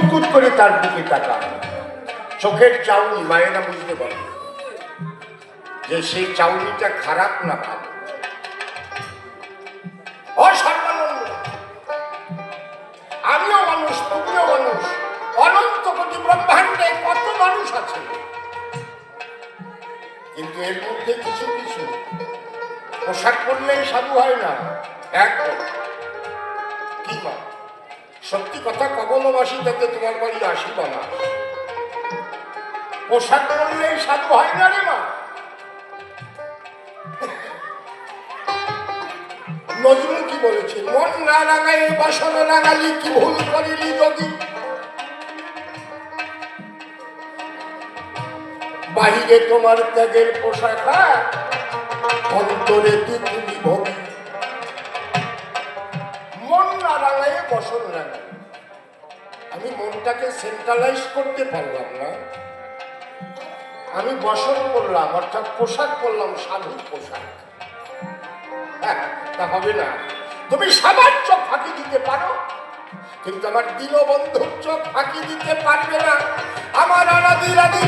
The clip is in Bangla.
কুতকুত করে তার দিকে তাকায়। চোখের চাউনি মায়েরা বুঝতে পারে যে সেই চাউনিটা খারাপ না ভালো। অসাধারণ, আমিও মানুষ, তুমিও মানুষ, অনন্ত কোটি ব্রহ্মাণ্ডে কত মানুষ আছে, কিন্তু এর মধ্যে কিছু কিছু পোশাক পরলেই সাধু হয় না। একদম কি মা, সত্যি কথা কবলবাসী যাতে তোমার বাড়ি আসি বা না, পোশাক পরলেই সাধু হয় না রে মা। নজরুল কি বলেছে, মন না রাঙাই বাসনা রাঙালি কি ভুল করিলি যদি, বাহিরে তোমার ত্যাগের পোশাক অন্তরে তুমি ভোগী। মন না রাঙায় বসন রাঙাই, আমি মনটাকে সেন্ট্রালাইজ করতে পারলাম না, আমি বসন করলাম, অর্থাৎ পোশাক করলাম, সাধুর পোশাক। তা হবে না। তুমি সবার চোখ ফাঁকি দিতে পারো, কিন্তু আমার দীনবন্ধুর চোখ ফাঁকি দিতে পারবে না। আমার অনাদি আদি